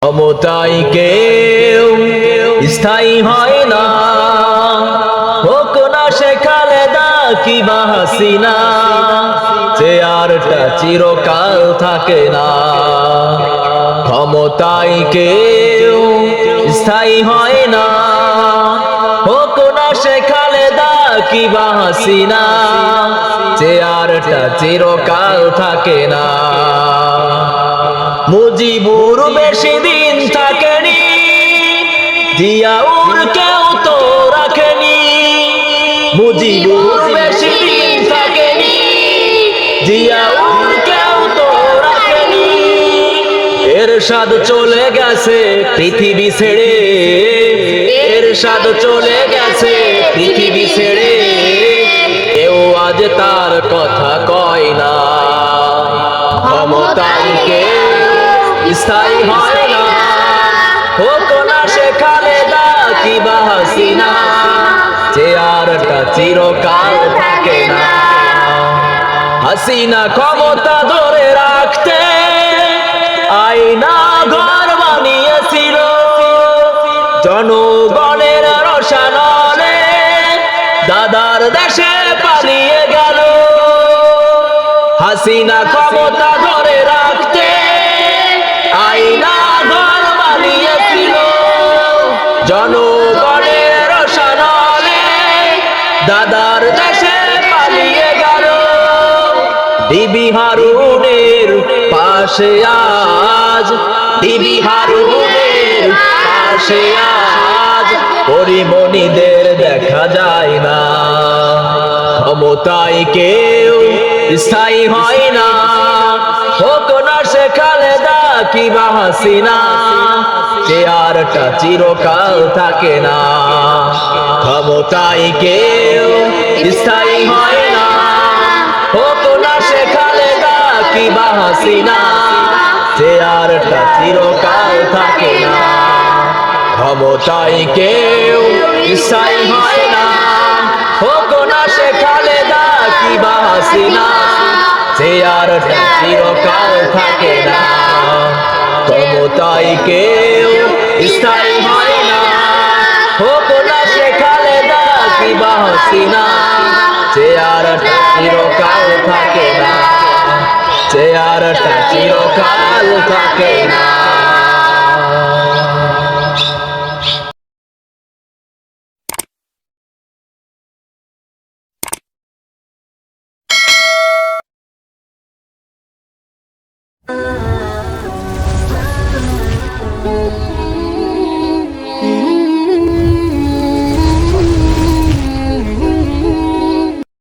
ক্ষমতায় কেউ স্থায়ী হয় না, হোক না সে খালেদা কিংবা হাসিনা, চেয়ারটা চিরকাল থাকে না। ক্ষমতায় কেউ স্থায়ী হয় না, হোক না সে খালেদা কিংবা হাসিনা, চেয়ারটা চিরকাল থাকে না। মুজিবুর বেশি দিন থাকেনি, জিয়াউর কেউ তো রাখেনি। মুজিবুর বেশি দিন থাকেনি, জিয়াউর কেউ তো রাখেনি। এরশাদ চলে গেছে পৃথিবী ছেড়ে, এরশাদ চলে গেছে পৃথিবী ছেড়ে, কেউ আজ তার কথা কয় না। ক্ষমতায় কেউ স্থায়ী হয় না, হোক না সে খালেদা কিংবা হাসিনা, চেয়ারটা চিরকাল থাকে না। হাসিনা ক্ষমতা ধরে রাখতে আয়না ঘর বানিয়েছিল, জনগণের রোষানলে দাদার দেশে পালিয়ে গেল। হাসিনা ক্ষমতা ধরে রাখতে আয়না ঘর বানিয়েছিল, জনগণের রোষানলে দাদার দেশে পালিয়ে গেল। বিবি হারুনের পাশে আজ, বিবি হারুনের পাশে আজ পরিমণিদের দেখা যায় না। ক্ষমতায় কেউ স্থায়ী হয় না, হোক না সে খালেদা কিংবা হাসিনা, চেয়ারটা চিরকাল থাকে না। ক্ষমতায় কেউ স্থায়ী হয় না, হোক না সে খালেদা কিংবা হাসিনা, চেয়ারটা চিরকাল থাকে না। ক্ষমতায় কেউ স্থায়ী হয় না, হোক না সে খালেদা কিংবা হাসিনা, চেয়ারটা চিরকাল থাকে না। ক্ষমতায় কেউ স্থায়ী হয় না, হোক না সে খালেদা কিংবা হাসিনা, চেয়ারটা চিরকাল থাকে না, চেয়ারটা চিরকাল থাকে না। Thank you.